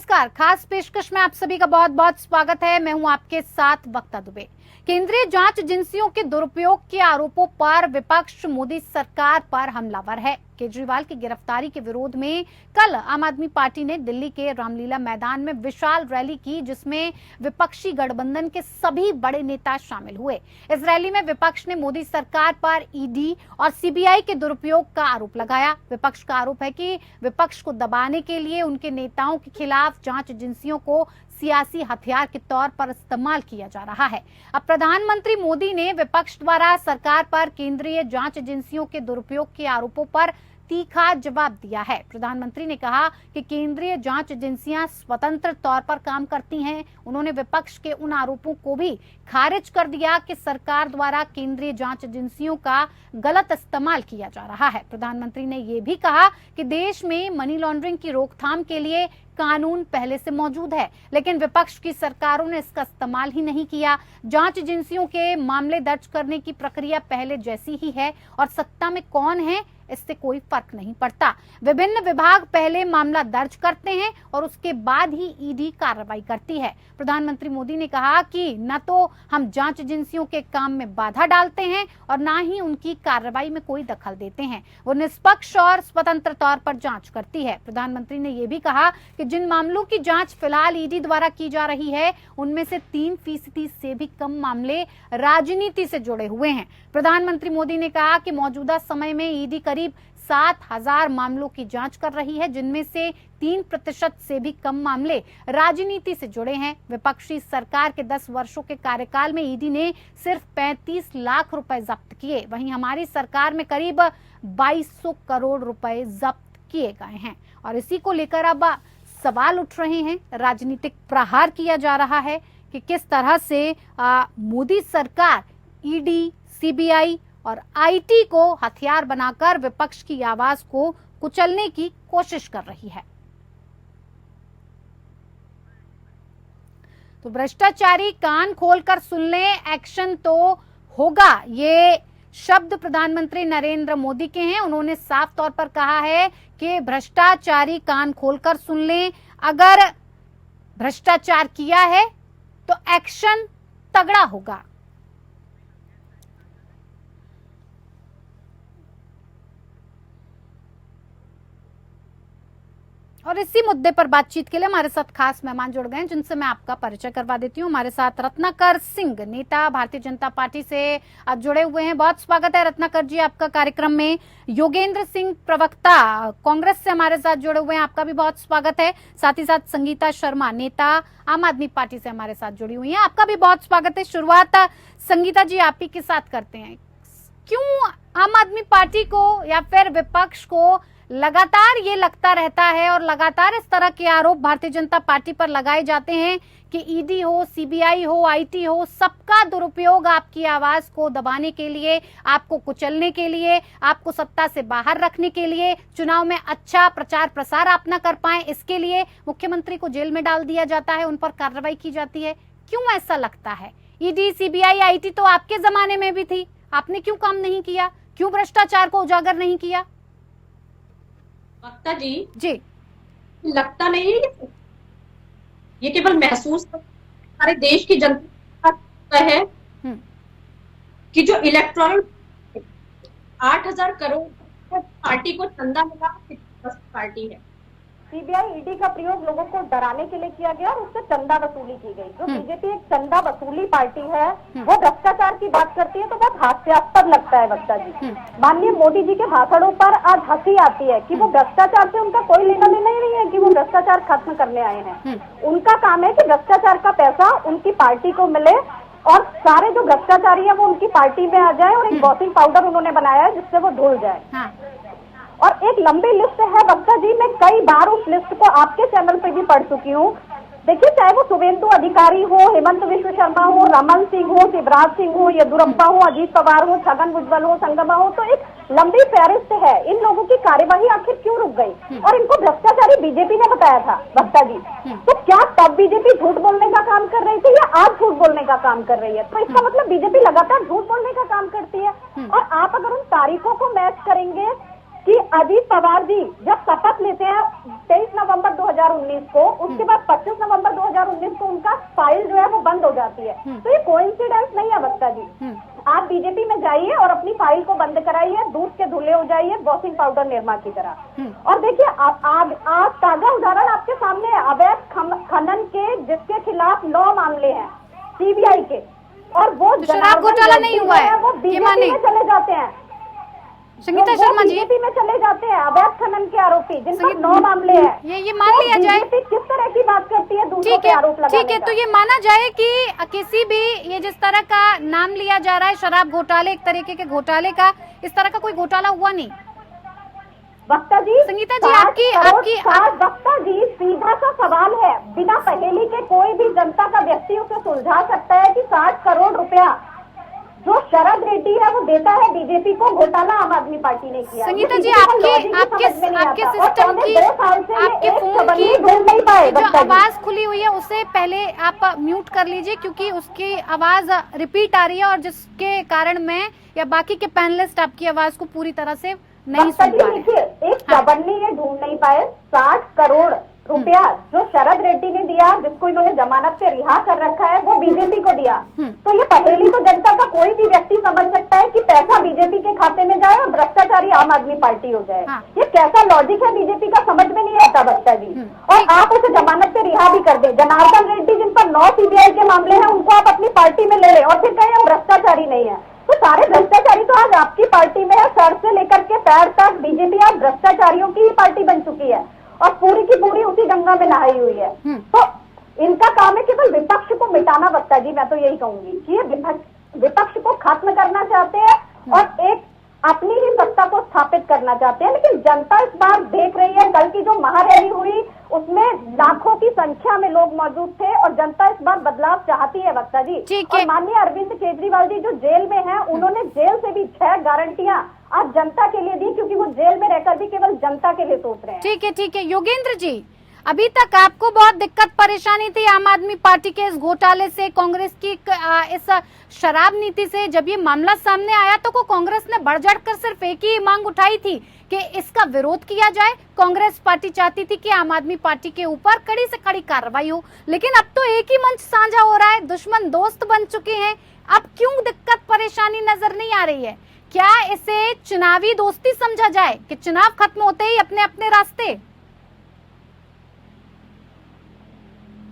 नमस्कार। खास पेशकश में आप सभी का बहुत बहुत स्वागत है। मैं हूं आपके साथ वक्ता दुबे। केंद्रीय जांच एजेंसियों के दुरुपयोग के आरोपों पर विपक्ष मोदी सरकार पर हमलावर है। केजरीवाल की गिरफ्तारी के विरोध में कल आम आदमी पार्टी ने दिल्ली के रामलीला मैदान में विशाल रैली की, जिसमें विपक्षी गठबंधन के सभी बड़े नेता शामिल हुए। इस रैली में विपक्ष ने मोदी सरकार पर ईडी और सीबीआई के दुरुपयोग का आरोप लगाया। विपक्ष का आरोप है कि विपक्ष को दबाने के लिए उनके नेताओं के खिलाफ जांच एजेंसियों को सियासी हथियार के तौर पर इस्तेमाल किया जा रहा है। अब प्रधानमंत्री मोदी ने विपक्ष द्वारा सरकार पर केंद्रीय जांच एजेंसियों के दुरुपयोग के आरोपों पर तीखा जवाब दिया है। प्रधानमंत्री ने कहा कि केंद्रीय जांच एजेंसियां स्वतंत्र तौर पर काम करती हैं। उन्होंने विपक्ष के उन आरोपों को भी खारिज कर दिया कि सरकार द्वारा केंद्रीय जांच एजेंसियों का गलत इस्तेमाल किया जा रहा है। प्रधानमंत्री ने यह भी कहा कि देश में मनी लॉन्ड्रिंग की रोकथाम के लिए कानून पहले से मौजूद है, लेकिन विपक्ष की सरकारों ने इसका इस्तेमाल ही नहीं किया। जांच एजेंसियों के मामले दर्ज करने की प्रक्रिया पहले जैसी ही है और सत्ता में कौन है इससे कोई फर्क नहीं पड़ता। विभिन्न विभाग पहले मामला दर्ज करते हैं और उसके बाद ही ईडी कार्रवाई करती है। प्रधानमंत्री मोदी ने कहा कि न तो हम जांच एजेंसियों के काम में बाधा डालते हैं और न ही उनकी कार्रवाई में कोई दखल देते हैं। वो निष्पक्ष और स्वतंत्र तौर पर जांच करती है। प्रधानमंत्री ने यह भी कहा कि जिन मामलों की जांच फिलहाल ईडी द्वारा की जा रही है, उनमें से 3% से भी कम मामले राजनीति से जुड़े हुए हैं। प्रधानमंत्री मोदी ने कहा कि मौजूदा समय में ईडी करीब 7,000 मामलों की जांच कर रही है, जिनमें से 3% से भी कम मामले राजनीति से जुड़े हैं। विपक्षी सरकार के 10 वर्षों के कार्यकाल में ईडी ने सिर्फ 35 लाख रुपए जब्त किए। वहीं हमारी सरकार में करीब 2200 करोड़ रुपए जब्त किए गए हैं और इसी को लेकर अब सवाल उठ रहे हैं। राजनीतिक प्रहार किया जा रहा है कि किस तरह से मोदी सरकार ईडी, सीबीआई और आईटी को हथियार बनाकर विपक्ष की आवाज को कुचलने की कोशिश कर रही है। तो भ्रष्टाचारी कान खोलकर सुन लें, एक्शन तो होगा। ये शब्द प्रधानमंत्री नरेंद्र मोदी के हैं। उन्होंने साफ तौर पर कहा है कि भ्रष्टाचारी कान खोलकर सुन लें, अगर भ्रष्टाचार किया है तो एक्शन तगड़ा होगा। और इसी मुद्दे पर बातचीत के लिए हमारे साथ खास मेहमान जुड़ गए हैं, जिनसे मैं आपका परिचय करवा देती हूँ। हमारे साथ रत्नाकर सिंह, नेता भारतीय जनता पार्टी से जुड़े हुए हैं। बहुत स्वागत है रत्नाकर जी आपका कार्यक्रम में। योगेंद्र सिंह, प्रवक्ता, कांग्रेस से हमारे साथ जुड़े हुए हैं, आपका भी बहुत स्वागत है। साथ ही साथ संगीता शर्मा, नेता आम आदमी पार्टी से हमारे साथ जुड़ी हुई है, आपका भी बहुत स्वागत है। शुरुआत संगीता जी आप ही के साथ करते हैं। क्यों आम आदमी पार्टी को या फिर विपक्ष को लगातार ये लगता रहता है और लगातार इस तरह के आरोप भारतीय जनता पार्टी पर लगाए जाते हैं कि ईडी हो, सीबीआई हो, आईटी हो, सबका दुरुपयोग आपकी आवाज को दबाने के लिए, आपको कुचलने के लिए, आपको सत्ता से बाहर रखने के लिए, चुनाव में अच्छा प्रचार प्रसार आप न कर पाए, इसके लिए मुख्यमंत्री को जेल में डाल दिया जाता है, उन पर कार्रवाई की जाती है। क्यों ऐसा लगता है? ईडी, सीबीआई, आईटी तो आपके जमाने में भी थी, आपने क्यों काम नहीं किया? क्यों भ्रष्टाचार को उजागर नहीं किया? वक्ता जी जी, लगता नहीं है, ये केवल महसूस हमारे देश की जनता है कि जो इलेक्ट्रॉनिक 8,000 करोड़ पार्टी को चंदा मिला, पार्टी है। सीबीआई, ईडी का प्रयोग लोगों को डराने के लिए किया गया और उससे चंदा वसूली की गई। जो बीजेपी एक चंदा वसूली पार्टी है, वो भ्रष्टाचार की बात करती है तो बहुत हास्यास्पद लगता है वक्ता जी। माननीय मोदी जी के भाषणों पर आज हंसी आती है कि वो भ्रष्टाचार से उनका कोई लेना देना ही नहीं है, कि वो भ्रष्टाचार खत्म करने आए हैं। उनका काम है कि भ्रष्टाचार का पैसा उनकी पार्टी को मिले और सारे जो भ्रष्टाचारी है वो उनकी पार्टी में आ जाए, और एक वॉशिंग पाउडर उन्होंने बनाया है जिससे वो धुल जाए। और एक लंबी लिस्ट है वक्ता जी, मैं कई बार उस लिस्ट को आपके चैनल पे भी पढ़ चुकी हूँ। देखिए, चाहे वो शुभेंदु अधिकारी हो, हेमंत विश्व शर्मा हो, रमन सिंह हो, शिवराज सिंह हो, येदुरप्पा हो, अजीत पवार हो, छगन भुजबल हो, संगमा हो, तो एक लंबी फहरिस्त है। इन लोगों की कार्यवाही आखिर क्यों रुक गई? और इनको भ्रष्टाचारी बीजेपी ने बताया था वक्ता जी। तो क्या तब बीजेपी झूठ बोलने का काम कर रही थी या आज झूठ बोलने का काम कर रही है? तो इसका मतलब बीजेपी लगातार झूठ बोलने का काम करती है। और आप अगर उन तारीखों को मैच करेंगे कि अजीत पवार जी जब शपथ लेते हैं 23 नवंबर 2019 को, उसके बाद 25 नवंबर 2019 को उनका फाइल जो है वो बंद हो जाती है। तो ये कोइंसिडेंस नहीं है वक्ता जी। आप बीजेपी में जाइए और अपनी फाइल को बंद कराइए, दूध के धुले हो जाइए वॉशिंग पाउडर निर्मा की तरह। और देखिए आज ताजा उदाहरण आपके सामने है, अवैध खनन के जिसके खिलाफ 9 मामले हैं सीबीआई के, और वो शराब घोटाला नहीं हुआ है, वो बीजेपी में चले जाते हैं, संगीता शर्मा जी बीजेपी में चले जाते हैं अवैध खनन के आरोपी, जिन पर 9 मामले हैं। ये मान लिया जाए, बीजेपी किस तरह की बात करती है दूसरों पे आरोप लगाने ठीक है, तो ये माना जाए कि किसी भी ये जिस तरह का नाम लिया जा रहा है शराब घोटाले, एक तरीके के घोटाले का, इस तरह का कोई घोटाला हुआ नहीं। वक्ता जी, संगीता जी आपकी वक्ता जी सीधा सा सवाल है, बिना पहेली के कोई भी जनता का व्यक्ति उसे सुलझा सकता है कि 60 करोड़ रुपया जो शरद रेड्डी है वो देता है बीजेपी को, घोटाला आम आदमी पार्टी ने किया। संगीता जी आपके सिस्टम की, आपके फोन की जो आवाज खुली हुई है उसे पहले आप म्यूट कर लीजिए, क्योंकि उसकी आवाज रिपीट आ रही है और जिसके कारण मैं या बाकी के पैनलिस्ट आपकी आवाज को पूरी तरह से नहीं सुन पा रहे। एक चबन्नी ये ढूंढ नहीं पाए 60 करोड़ रुपया जो शरद रेड्डी ने दिया, जिसको इन्होंने जमानत पे रिहा कर रखा है, वो बीजेपी को दिया। तो ये पहेली तो जनता का कोई भी व्यक्ति समझ सकता है कि पैसा बीजेपी के खाते में जाए और भ्रष्टाचारी आम आदमी पार्टी हो जाए। ये कैसा लॉजिक है बीजेपी का समझ में नहीं आता बच्चा जी। और आप उसे जमानत पे रिहा भी कर दे, जनार्दन रेड्डी जिन पर 9 सीबीआई के मामले हैं उनको आप अपनी पार्टी में ले लें और फिर कहें हम भ्रष्टाचारी नहीं है। तो सारे भ्रष्टाचारी तो आज आपकी पार्टी में है, सर से लेकर के पैर तक बीजेपी आज भ्रष्टाचारियों की ही पार्टी बन चुकी है और पूरी की पूरी उसी गंगा में नहाई हुई है। तो इनका काम है केवल विपक्ष को मिटाना। वक्ता जी मैं तो यही कहूंगी कि ये विपक्ष को खत्म करना चाहते हैं और एक अपनी ही सत्ता को स्थापित करना चाहते हैं। लेकिन जनता इस बार देख रही है, कल की जो महारैली हुई उसमें लाखों की संख्या में लोग मौजूद थे और जनता इस बार बदलाव चाहती है वक्ता जी। और माननीय अरविंद केजरीवाल जी जो जेल में हैं, उन्होंने जेल से भी 6 गारंटियां आज जनता के लिए दी, क्योंकि वो जेल में रहकर भी केवल जनता के लिए सोच रहे हैं। ठीक है योगेंद्र जी, अभी तक आपको बहुत दिक्कत परेशानी थी आम आदमी पार्टी के इस घोटाले से, कांग्रेस की इस शराब नीति से। जब ये मामला सामने आया तो कांग्रेस ने बढ़ चढ़कर सिर्फ एक ही मांग उठाई थी कि इसका विरोध किया जाए। कांग्रेस पार्टी चाहती थी कि आम आदमी पार्टी के ऊपर कड़ी से कड़ी कार्रवाई हो, लेकिन अब तो एक ही मंच साझा हो रहा है, दुश्मन दोस्त बन चुके हैं। अब क्यों दिक्कत परेशानी नजर नहीं आ रही है? क्या इसे चुनावी दोस्ती समझा जाए कि चुनाव खत्म होते ही अपने अपने रास्ते?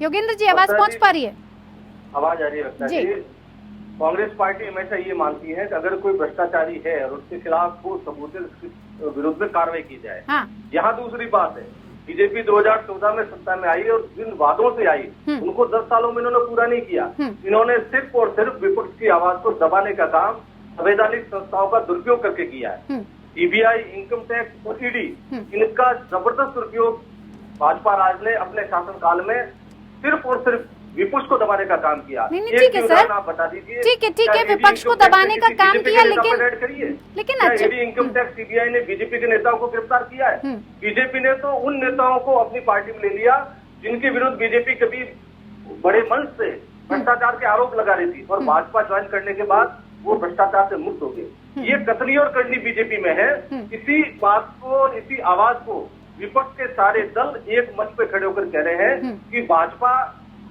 योगेंद्र जी आवाज पहुंच पा रही है? आवाज आ रही है जी। कांग्रेस पार्टी हमेशा ये मानती है कि अगर कोई भ्रष्टाचारी है और उसके खिलाफ वो सबूत उसके विरुद्ध में कार्रवाई की जाए। यहाँ दूसरी बात है, बीजेपी 2014 में सत्ता में आई और जिन वादों से आई उनको 10 सालों में इन्होंने पूरा नहीं किया। इन्होंने सिर्फ और सिर्फ विपक्ष की आवाज को दबाने का काम संवैधानिक संस्थाओं का दुरुपयोग करके किया है। सीबीआई, इनकम टैक्स और ईडी, इनका जबरदस्त दुरुपयोग भाजपा राज ने अपने शासनकाल में सिर्फ और सिर्फ विपक्ष को दबाने का काम किया। ठीक है सर, आप बता दीजिए। ठीक है, विपक्ष को दबाने का काम किया, लेकिन अच्छा, इनकम टैक्स सीबीआई ने बीजेपी के नेताओं को गिरफ्तार किया है। बीजेपी ने तो उन नेताओं को अपनी पार्टी में ले लिया जिनके विरुद्ध बीजेपी कभी बड़े मंच से भ्रष्टाचार के आरोप लगा रही थी, और भाजपा ज्वाइन करने के बाद वो भ्रष्टाचार से मुक्त हो गए। ये कतली और करनी बीजेपी में है। इसी बात को, इसी आवाज को विपक्ष के सारे दल एक मंच पे खड़े होकर कह रहे हैं कि भाजपा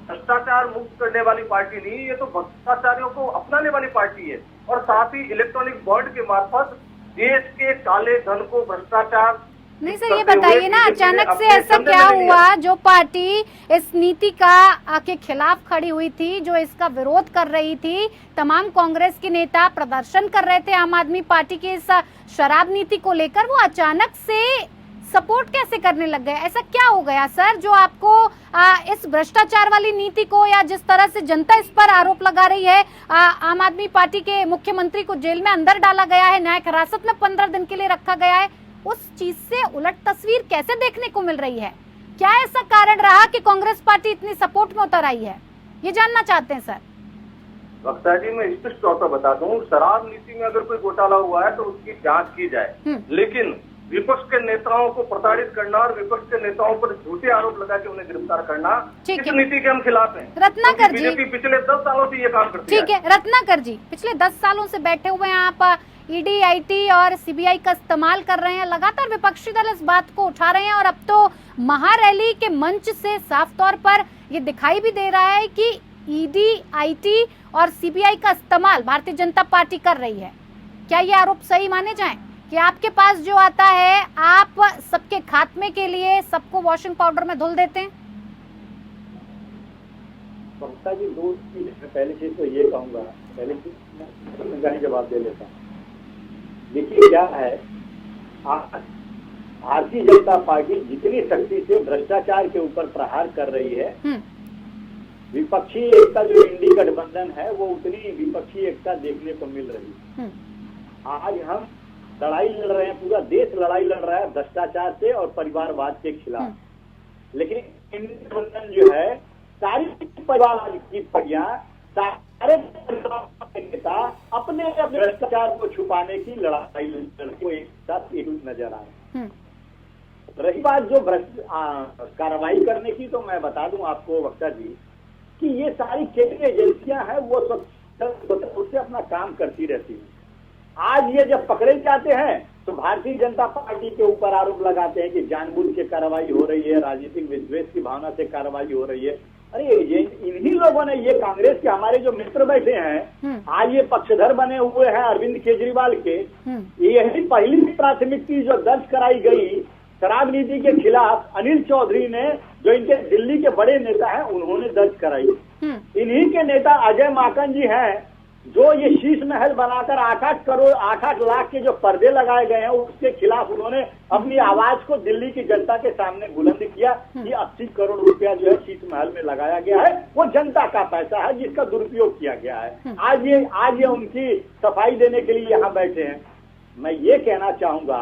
भ्रष्टाचार मुक्त करने वाली पार्टी नहीं, ये तो भ्रष्टाचारियों को अपनाने वाली पार्टी है। और साथ ही इलेक्ट्रॉनिक बॉन्ड के मार्फत देश के काले धन को भ्रष्टाचार। नहीं सर, ये बताइए ना, अचानक से ऐसा क्या हुआ जो पार्टी इस नीति का के खिलाफ खड़ी हुई थी, जो इसका विरोध कर रही थी, तमाम कांग्रेस के नेता प्रदर्शन कर रहे थे आम आदमी पार्टी की इस शराब नीति को लेकर, वो अचानक से सपोर्ट कैसे करने लग गए? ऐसा क्या हो गया सर जो आपको इस भ्रष्टाचार वाली नीति को, या जिस तरह से जनता इस पर आरोप लगा रही है, आम आदमी पार्टी के मुख्यमंत्री को जेल में अंदर डाला गया है, न्यायिक हिरासत में 15 दिन के लिए रखा गया है, उस चीज से उलट तस्वीर कैसे देखने को मिल रही है? क्या ऐसा कारण रहा कि कांग्रेस पार्टी इतनी सपोर्ट में उतर आई है? ये जानना चाहते हैं सर। वक्ता जी, मैं स्पष्ट तौर पर बता दूं, शराब नीति में अगर कोई घोटाला हुआ है तो उसकी जांच की जाए, लेकिन विपक्ष के नेताओं को प्रताड़ित करना और विपक्ष के नेताओं पर झूठे आरोप लगा के उन्हें गिरफ्तार करना, इस नीति के हम खिलाफ हैं। रत्नाकर जी, बीजेपी पिछले 10 सालों से ये काम करती है। ठीक है रत्नाकर जी, पिछले 10 सालों से बैठे हुए हैं आप, ईडी, आईटी और सीबीआई का इस्तेमाल कर रहे हैं। लगातार विपक्षी दल इस बात को उठा रहे हैं और अब तो महारैली के मंच से साफ तौर पर ये दिखाई भी दे रहा है कि ईडी, आईटी और सीबीआई का इस्तेमाल भारतीय जनता पार्टी कर रही है। क्या ये आरोप सही माने जाएं कि आपके पास जो आता है आप सबके खात्मे के लिए सबको वॉशिंग पाउडर में धुल देते हैं? ममता जी, दो चीज है। पहली चीज तो ये कहूंगा, पहली चीज मैं जवाब दे लेता हूँ। देखिए क्या है, भारतीय जनता पार्टी जितनी शक्ति से भ्रष्टाचार के ऊपर प्रहार कर रही है, विपक्षी एकता जो इंडी गठबंधन है वो उतनी विपक्षी एकता देखने को मिल रही है। आज हम लड़ाई लड़ रहे हैं, पूरा देश लड़ाई लड़ रहा है भ्रष्टाचार से और परिवारवाद के खिलाफ। लेकिन इंडी गठबंधन जो है, सारी परिवार की पटियां, सारे नेता अपने भ्रष्टाचार को छुपाने की लड़ाई लड़के एक साथ एकजुट नजर आ रहे हैं। रही बात जो कार्रवाई करने की, तो मैं बता दूं आपको वक्ता जी कि ये सारी केंद्रीय एजेंसियां हैं, वो स्वतंत्र से अपना काम करती रहती हैं। आज ये जब पकड़े जाते हैं तो भारतीय जनता पार्टी के ऊपर आरोप लगाते हैं कि जानबूझ के कार्रवाई हो रही है, राजनीतिक विद्वेष की भावना से कार्रवाई हो रही है। अरे ये इन्हीं लोगों ने, ये कांग्रेस के हमारे जो मित्र बैठे हैं, आज ये पक्षधर बने हुए हैं अरविंद केजरीवाल के, यही पहली प्राथमिकता जो दर्ज कराई गई शराब नीति के खिलाफ अनिल चौधरी ने, जो इनके दिल्ली के बड़े नेता हैं, उन्होंने दर्ज कराई। इन्हीं के नेता अजय माकन जी हैं, जो ये शीश महल बनाकर 8-8 लाख के जो पर्दे लगाए गए हैं, उसके खिलाफ उन्होंने अपनी आवाज को दिल्ली की जनता के सामने बुलंद किया कि 80 करोड़ रुपया जो है शीश महल में लगाया गया है, वो जनता का पैसा है जिसका दुरुपयोग किया गया है। आज ये उनकी सफाई देने के लिए यहाँ बैठे हैं। मैं ये कहना चाहूंगा,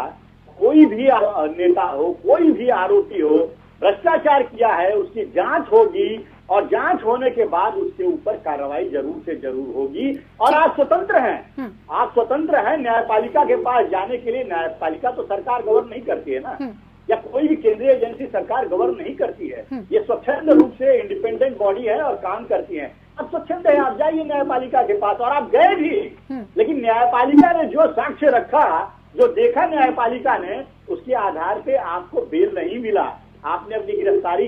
कोई भी नेता हो, कोई भी आरोपी हो, भ्रष्टाचार किया है, उसकी जांच होगी और जांच होने के बाद उसके ऊपर कार्रवाई जरूर से जरूर होगी। और आप स्वतंत्र हैं, आप स्वतंत्र हैं न्यायपालिका के पास जाने के लिए। न्यायपालिका तो सरकार गवर्न नहीं करती है ना, या कोई भी केंद्रीय एजेंसी सरकार गवर्न नहीं करती है। ये स्वच्छंद रूप से इंडिपेंडेंट बॉडी है और काम करती है। आप स्वच्छंद है, आप जाइए न्यायपालिका के पास, और आप गए भी। लेकिन न्यायपालिका ने जो साक्ष्य रखा, जो देखा न्यायपालिका ने, उसके आधार पे आपको बेल नहीं मिला। आपने अपनी गिरफ्तारी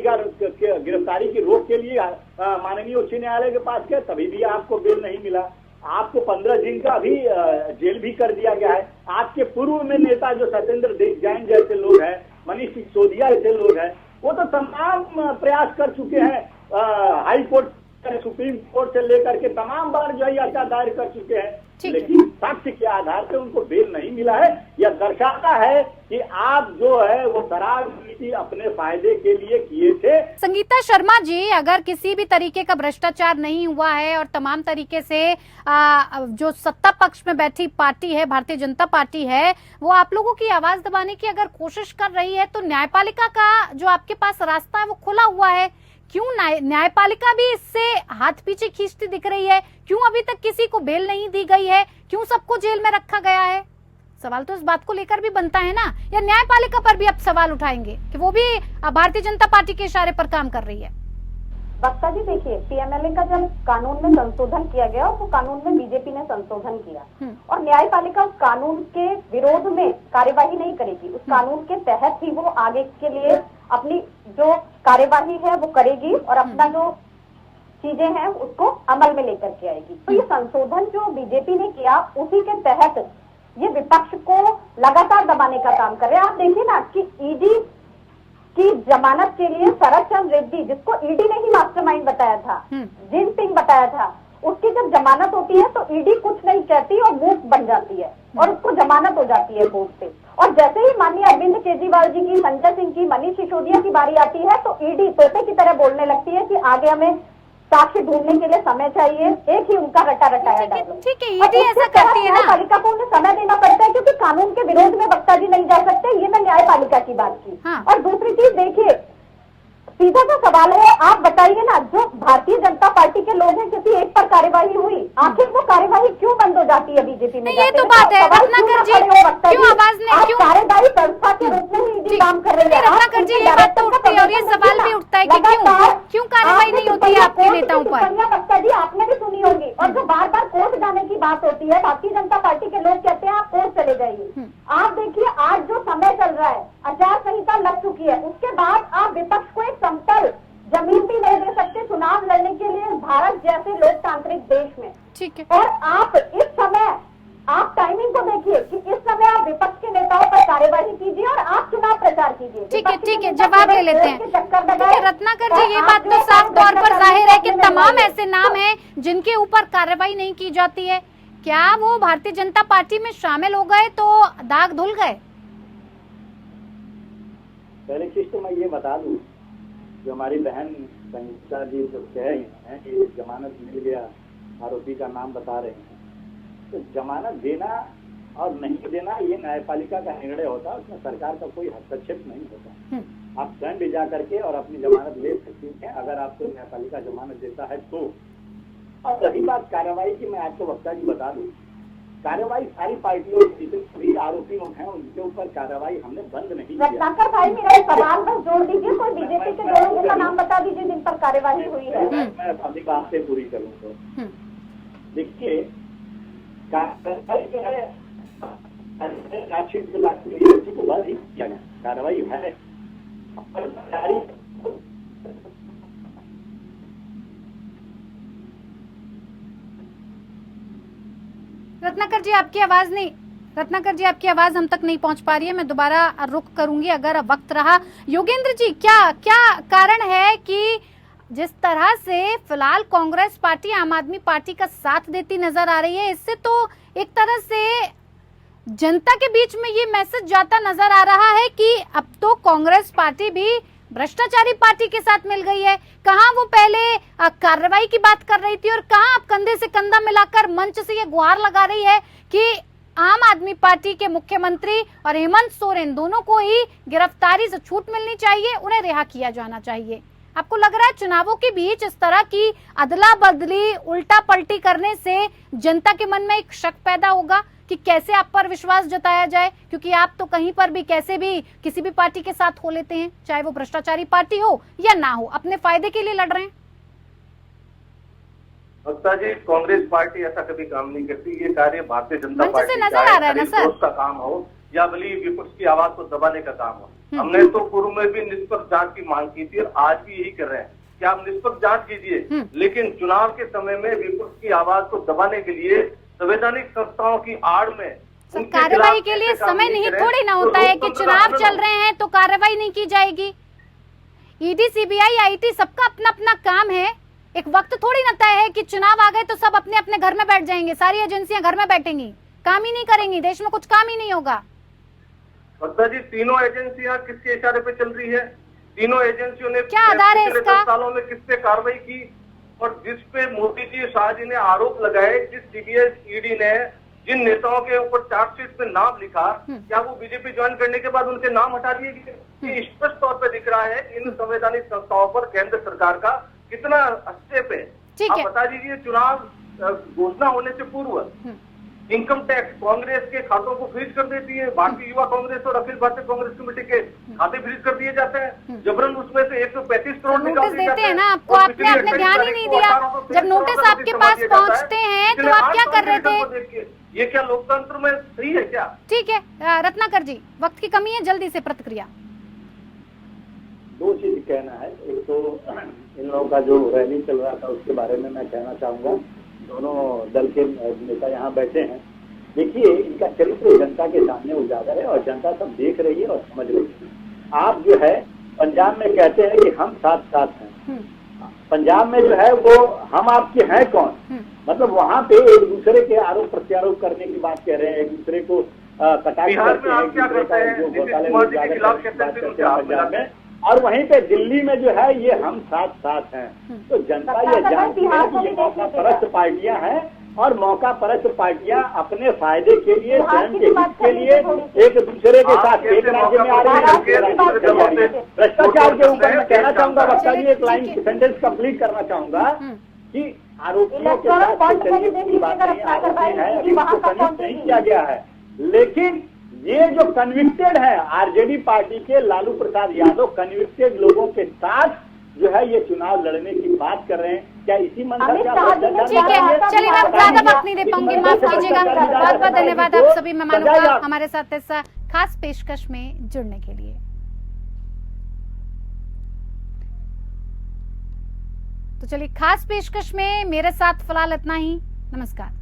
की रोक के लिए माननीय उच्च न्यायालय के पास गए, तभी भी आपको बेल नहीं मिला। आपको 15 दिन का भी जेल भी कर दिया गया है। आपके पूर्व में नेता जो सत्येंद्र जैन जैसे लोग हैं, मनीष सिसोदिया जैसे लोग हैं, वो तो तमाम प्रयास कर चुके हैं, हाई कोर्ट, सुप्रीम कोर्ट से लेकर के तमाम बार जो है याचिका दायर कर चुके हैं, लेकिन साक्ष्य के आधार पे उनको बेल नहीं मिला है। यह दर्शाता है कि आप जो है वो शराब नीति अपने फायदे के लिए किए थे। संगीता शर्मा जी, अगर किसी भी तरीके का भ्रष्टाचार नहीं हुआ है और तमाम तरीके से जो सत्ता पक्ष में बैठी पार्टी है, भारतीय जनता पार्टी है, वो आप लोगों की आवाज दबाने की अगर कोशिश कर रही है, तो न्यायपालिका का जो आपके पास रास्ता है वो खुला हुआ है। क्यों न्यायपालिका भी इससे हाथ पीछे खींचती दिख रही है? क्यों अभी तक किसी को बेल नहीं दी गई है? क्यों सबको जेल में रखा गया है? सवाल तो इस बात को लेकर भी बनता है ना। या न्यायपालिका पर भी अब सवाल उठाएंगे कि वो भी भारतीय जनता पार्टी के इशारे पर काम कर रही है? वक्ता जी, देखिए, पीएमएलए का जब कानून में संशोधन किया गया, तो कानून में बीजेपी ने संशोधन किया और न्यायपालिका उस कानून के विरोध में कार्यवाही नहीं करेगी। उस कानून के तहत ही वो आगे के लिए अपनी जो कार्यवाही है वो करेगी और अपना जो चीजें हैं उसको अमल में लेकर के आएगी। तो ये संशोधन जो बीजेपी ने किया, उसी के तहत ये विपक्ष को लगातार दबाने का काम कर रहे हैं। आप देखिए ना कि ईडी की जमानत के लिए शरद चंद्र रेड्डी, जिसको ईडी ने ही मास्टरमाइंड बताया था, जिनपिंग बताया था, उसकी जब जमानत होती है तो ईडी कुछ नहीं कहती और मूक बन जाती है और उसको जमानत हो जाती है कोर्ट से। और जैसे ही माननीय अरविंद केजरीवाल जी की, संजय सिंह की, मनीष सिसोदिया की बारी आती है तो ईडी तोते की तरह बोलने लगती है कि आगे हमें साक्ष्य ढूंढने के लिए समय चाहिए, एक ही उनका रटाया डालो। ठीक है, ईडी ऐसा करती है ना। न्यायपालिका को उन्हें समय देना पड़ता है क्योंकि कानून के विरोध में वक्ता जी नहीं जा सकते। ये मैं न्यायपालिका की बात की। और दूसरी चीज देखिए, सीधा सा सवाल है, आप बताइए ना, जो भारतीय जनता पार्टी के लोग हैं, क्योंकि एक पर कार्यवाही हुई, आखिर वो कार्यवाही क्यों बंद हो जाती है बीजेपी में? ये तो बात है, रत्नाकर जी, क्यों आवाज नहीं, क्यों कार्यवाही संस्था के रूप में ही काम कर रही है? रत्नाकर जी, ये बात तो उठती है। और ये सवाल भी उठता है कि क्यों कार्रवाई नहीं होती है आपके नेताओं पर? वक्ता जी आपने भी सुनी होगी, और जो बार बार कोर्ट जाने की बात होती है, भारतीय जनता पार्टी के लोग कहते हैं आप कोर्ट चले जाइए। आप देखिए आज जो समय चल रहा है, आचार संहिता लग चुकी है, उसके बाद आप विपक्ष को एक समतल जमीन भी नहीं दे सकते चुनाव लड़ने के लिए भारत जैसे लोकतांत्रिक देश में। ठीक है। और आप इस समय आप टाइमिंग को देखिए कि इस समय आप विपक्ष के नेताओं पर कार्यवाही कीजिए और आप चुनाव प्रचार कीजिए। ठीक है, जवाब ले लेते हैं। रत्नाकर जी, ये बात तो साफ तौर पर जाहिर है कि तमाम ऐसे नाम हैं जिनके ऊपर कार्रवाई नहीं की जाती है। क्या वो भारतीय जनता पार्टी में शामिल हो गए तो दाग धुल गए? पहले चीज तो मैं ये बता दूं, जो हमारी बहन संगीता जी जो कह रही हैं कि जमानत मिल गया, आरोपी का नाम बता रहे हैं, तो जमानत देना और नहीं देना ये न्यायपालिका का निर्णय होता है, उसमें सरकार का कोई हस्तक्षेप नहीं होता। आप स्वयं भी जा करके और अपनी जमानत ले सकती हैं अगर आपको न्यायपालिका जमानत देता है तो। और रही बात कार्रवाई की, मैं आपको वक्ता जी बता दूं, कार्रवाई सारी पार्टियों जितने भी आरोपी लोग हैं उनके ऊपर कार्रवाई हमने बंद नहीं किया। रत्नाकर भाई मेरा एक सवाल बस जोड़ दीजिए, कोई बीजेपी के दो लोगों का नाम बता दीजिए जिन पर कार्यवाही हुई है। मैं अपनी बात से पूरी करूँ तो देखिए, कार्रवाई जो है चार्जशीट को बंद ही किया गया, कार्रवाई है जारी। रत्नाकर जी आपकी आवाज हम तक नहीं पहुंच पा रही है। मैं दोबारा रुख करूंगी अगर वक्त रहा। योगेंद्र जी, क्या कारण है कि जिस तरह से फिलहाल कांग्रेस पार्टी आम आदमी पार्टी का साथ देती नजर आ रही है, इससे तो एक तरह से जनता के बीच में ये मैसेज जाता नजर आ रहा है कि अब तो कांग्रेस पार्टी भी भ्रष्टाचारी पार्टी के साथ मिल गई है। कहां वो पहले कार्रवाई की बात कर रही थी और कहां अब कंधे से कंधा मिलाकर मंच से ये गुहार लगा रही है कि आम आदमी पार्टी के मुख्यमंत्री और हेमंत सोरेन दोनों को ही गिरफ्तारी से छूट मिलनी चाहिए, उन्हें रिहा किया जाना चाहिए। आपको लग रहा है चुनावों के बीच इस तरह की अदला बदली उल्टा पलटी करने से जनता के मन में एक शक पैदा होगा कि कैसे आप पर विश्वास जताया जाए, क्योंकि आप तो कहीं पर भी कैसे भी किसी भी पार्टी के साथ हो लेते हैं, चाहे वो भ्रष्टाचारी पार्टी हो या ना हो, अपने फायदे के लिए लड़ रहे हैं। वक्ता जी, कांग्रेस पार्टी ऐसा कभी काम नहीं करती। ये कार्य भारतीय जनता पार्टी से नजर आ रहा है ना सर, का काम हो या भले विपक्ष की आवाज को दबाने का काम हो। हमने तो पूर्व में भी निष्पक्ष जांच की मांग की थी और आज भी यही कर रहे हैं कि आप निष्पक्ष जांच कीजिए, लेकिन चुनाव के समय में विपक्ष की आवाज को दबाने के लिए संवैधानिक संस्थाओं की आड़ में कार्रवाई के लिए समय नहीं थोड़ी ना होता है कि चुनाव चल रहे हैं तो कार्रवाई नहीं की जाएगी। ईडी, सीबीआई, आईटी सबका अपना अपना काम है। एक वक्त थोड़ी ना तय है कि चुनाव आ गए तो सब अपने अपने घर में बैठ जाएंगे, सारी एजेंसियां घर में बैठेंगी, काम ही नहीं करेंगी, देश में कुछ काम ही नहीं होगा। वक्ता जी, तीनों एजेंसियां किसके इशारे पे चल रही है? तीनों एजेंसियों ने क्या आधार है इसका? 10 सालों में किस पे कार्रवाई की और जिस पे मोदी जी, शाह जी ने आरोप लगाए, जिस सीबीआई, ईडी ने जिन नेताओं के ऊपर चार्जशीट में नाम लिखा, क्या वो बीजेपी ज्वाइन करने के बाद उनके नाम हटा दिए गए? ये स्पष्ट तौर पे दिख रहा है इन संवैधानिक संस्थाओं पर केंद्र सरकार का कितना हस्तक्षेप है। आप बता दीजिए, चुनाव घोषणा होने से पूर्व इनकम टैक्स कांग्रेस के खातों को फ्रीज कर देती है, भारतीय युवा कांग्रेस और अखिल भारतीय कांग्रेस कमेटी के खाते फ्रीज कर दिए जाते हैं, जबरन उसमें से 135 करोड़ नोटिस देते हैं ना आपको, आपने ध्यान ही नहीं दिया। जब नोटिस आपके पास पहुंचते हैं तो आप क्या कर रहे थे? ये क्या लोकतंत्र में सही है क्या? ठीक है रत्नाकर जी, वक्त की कमी है, जल्दी से प्रतिक्रिया। दो चीज कहना है। एक तो इन लोगों का जो रैली चल रहा था उसके बारे में मैं कहना चाहूंगा। दोनों दल के नेता यहाँ बैठे हैं। देखिए, इनका चरित्र जनता के सामने उजागर है और जनता सब देख रही है और समझ रही है। आप जो है पंजाब में कहते हैं कि हम साथ साथ हैं, पंजाब में जो है वो हम आपके हैं कौन? मतलब वहाँ पे एक दूसरे के आरोप प्रत्यारोप करने की बात कह रहे हैं, एक दूसरे को कटाक्ष करते हैं, जो घोटाले में पंजाब में, और वहीं पे दिल्ली में जो है ये हम साथ साथ हैं। तो जनता ये जानती है कि ये मौका परस्त पार्टियां हैं और मौका परस्त पार्टियां अपने फायदे के लिए, स्वयं के हित के लिए एक दूसरे के साथ एक राज्य में आ रही है। भ्रष्टाचार के ऊपर मैं कहना चाहूंगा, वक्ता जी एक लाइन सेंटेंस कंप्लीट करना चाहूंगा कि आरोपियों के साथ की बात नहीं, आरोपी है, अभी तो नहीं किया गया है, लेकिन ये जो कन्विक्टेड है आरजेडी पार्टी के लालू प्रसाद यादव कन्विक्टेड लोगों के साथ जो है ये चुनाव लड़ने की बात कर रहे हैं। क्या इसी मन अमित से शाह जी ने ठीक है, चलिए मैं ज्यादा वक्त नहीं दे पाऊंगी, माफ कीजिएगा। बहुत बहुत धन्यवाद आप सभी मेहमानों का हमारे साथ इस खास पेशकश में जुड़ने के लिए। तो चलिए, खास पेशकश में मेरे साथ फिलहाल इतना ही। नमस्कार।